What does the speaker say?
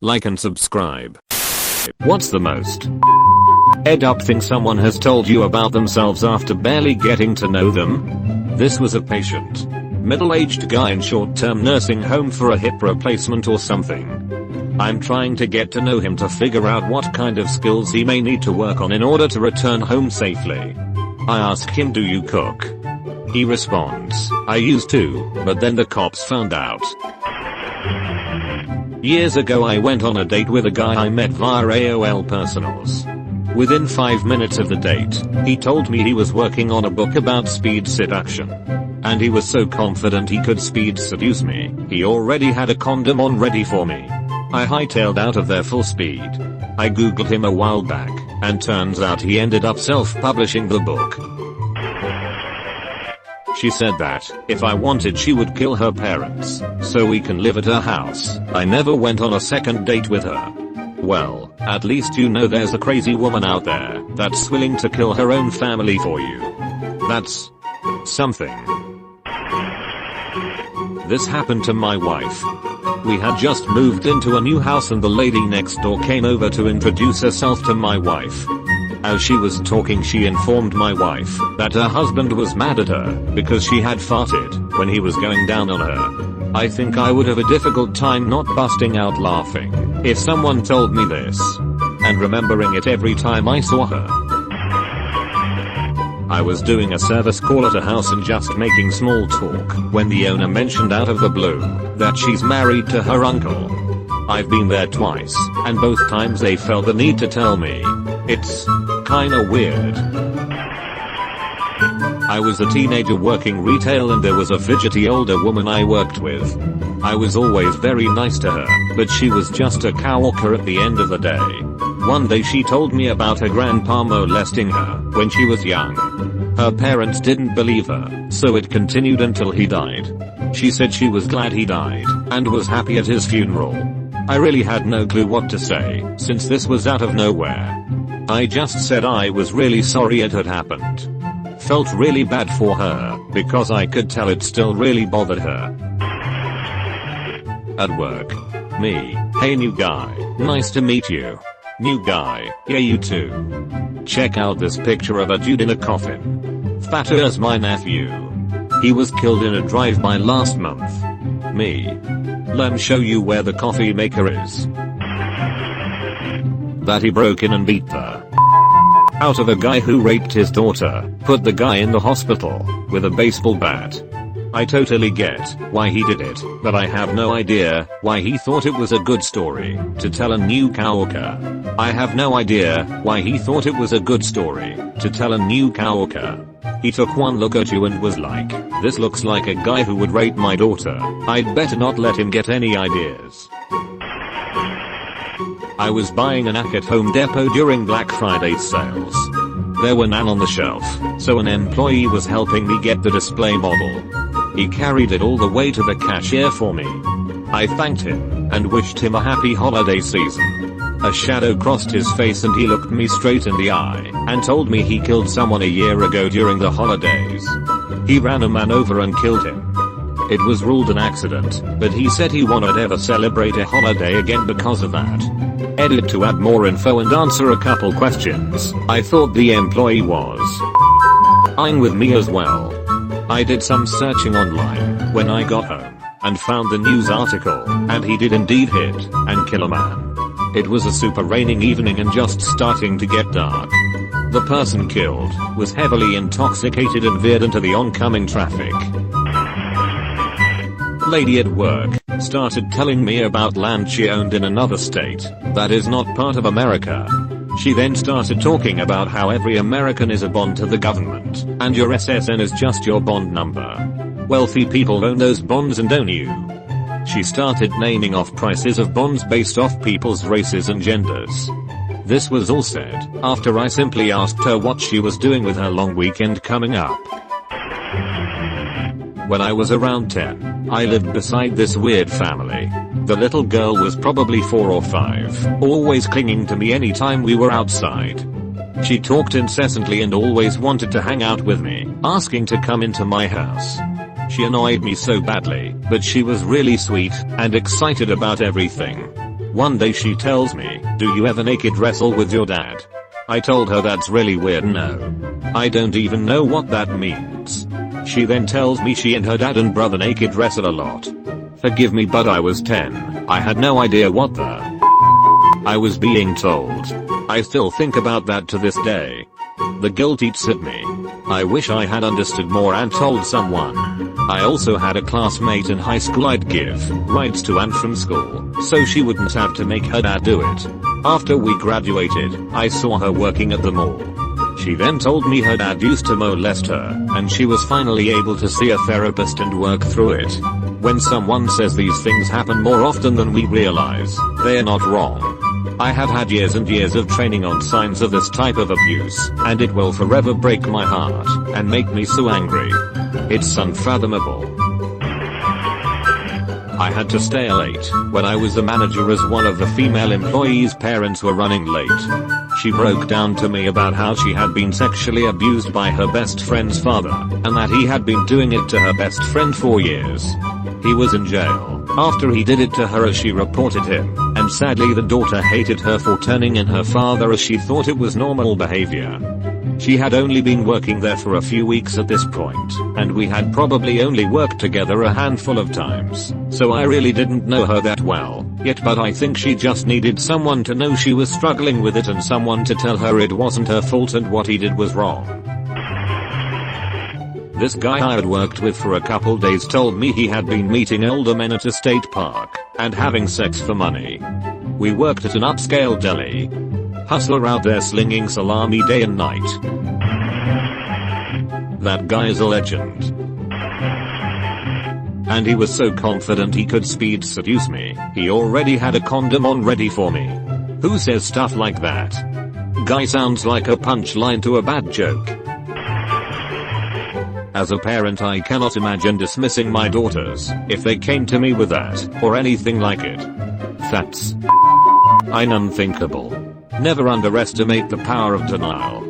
like and subscribe. What's the most ed-up thing someone has told you about themselves after barely getting to know them? This was a patient. Middle-aged guy in short-term nursing home for a hip replacement or something. I'm trying to get to know him to figure out what kind of skills he may need to work on in order to return home safely. I ask him, do you cook? He responds, I used to, but then the cops found out. Years ago I went on a date with a guy I met via AOL Personals. Within 5 minutes of the date, he told me he was working on a book about speed seduction. And he was so confident he could speed seduce me, he already had a condom on ready for me. I hightailed out of there full speed. I googled him a while back, and turns out he ended up self-publishing the book. She said that, if I wanted she would kill her parents, so we can live at her house. I never went on a second date with her. Well, at least you know there's a crazy woman out there that's willing to kill her own family for you. That's something. This happened to my wife. We had just moved into a new house and the lady next door came over to introduce herself to my wife. As she was talking, she informed my wife that her husband was mad at her because she had farted when he was going down on her. I think I would have a difficult time not busting out laughing if someone told me this, and remembering it every time I saw her. I was doing a service call at a house and just making small talk when the owner mentioned out of the blue that she's married to her uncle. I've been there twice, and both times they felt the need to tell me. It's kinda weird. I was a teenager working retail and there was a fidgety older woman I worked with. I was always very nice to her, but she was just a coworker at the end of the day. One day she told me about her grandpa molesting her when she was young. Her parents didn't believe her, so it continued until he died. She said she was glad he died, and was happy at his funeral. I really had no clue what to say, since this was out of nowhere. I just said I was really sorry it had happened. Felt really bad for her, because I could tell it still really bothered her. At work. Me, hey new guy, nice to meet you. New guy, yeah you too. Check out this picture of a dude in a coffin. Fatter as my nephew. He was killed in a drive-by last month. Me. Lemme show you where the coffee maker is. That he broke in and beat the out of a guy who raped his daughter, put the guy in the hospital with a baseball bat. I totally get why he did it, but I have no idea why he thought it was a good story to tell a new coworker. I have no idea why he thought it was a good story to tell a new coworker. He took one look at you and was like, this looks like a guy who would rape my daughter. I'd better not let him get any ideas. I was buying a knack at Home Depot during Black Friday sales. There were none on the shelf, so an employee was helping me get the display model. He carried it all the way to the cashier for me. I thanked him and wished him a happy holiday season. A shadow crossed his face and he looked me straight in the eye and told me he killed someone a year ago during the holidays. He ran a man over and killed him. It was ruled an accident, but he said he won't ever celebrate a holiday again because of that. Edit to add more info and answer a couple questions. I thought the employee was eyeing with me as well. I did some searching online when I got home and found the news article, and he did indeed hit and kill a man. It was a super raining evening and just starting to get dark. The person killed was heavily intoxicated and veered into the oncoming traffic. Lady at work started telling me about land she owned in another state that is not part of America. She then started talking about how every American is a bond to the government, and your SSN is just your bond number. Wealthy people own those bonds and don't you? She started naming off prices of bonds based off people's races and genders. This was all said after I simply asked her what she was doing with her long weekend coming up. When I was around 10, I lived beside this weird family. The little girl was probably 4 or 5, always clinging to me anytime we were outside. She talked incessantly and always wanted to hang out with me, asking to come into my house. She annoyed me so badly, but she was really sweet and excited about everything. One day she tells me, "Do you ever naked wrestle with your dad?" I told her that's really weird. No. I don't even know what that means. She then tells me she and her dad and brother naked wrestle a lot. Forgive me, but I was 10. I had no idea what the I was being told. I still think about that to this day. The guilt eats at me. I wish I had understood more and told someone. I also had a classmate in high school I'd give rides to and from school, so she wouldn't have to make her dad do it. After we graduated, I saw her working at the mall. She then told me her dad used to molest her, and she was finally able to see a therapist and work through it. When someone says these things happen more often than we realize, they are not wrong. I have had years and years of training on signs of this type of abuse, and it will forever break my heart and make me so angry. It's unfathomable. I had to stay late when I was a manager as one of the female employees' parents were running late. She broke down to me about how she had been sexually abused by her best friend's father, and that he had been doing it to her best friend for years. He was in jail after he did it to her as she reported him, and sadly the daughter hated her for turning in her father as she thought it was normal behavior. She had only been working there for a few weeks at this point, and we had probably only worked together a handful of times, so I really didn't know her that well, but I think she just needed someone to know she was struggling with it and someone to tell her it wasn't her fault and what he did was wrong. This guy I had worked with for a couple days told me he had been meeting older men at a state park and having sex for money. We worked at an upscale deli. Hustler out there slinging salami day and night. That guy's a legend. And he was so confident he could speed seduce me, he already had a condom on ready for me. Who says stuff like that? Guy sounds like a punchline to a bad joke. As a parent, I cannot imagine dismissing my daughters if they came to me with that or anything like it. That's unthinkable. Never underestimate the power of denial.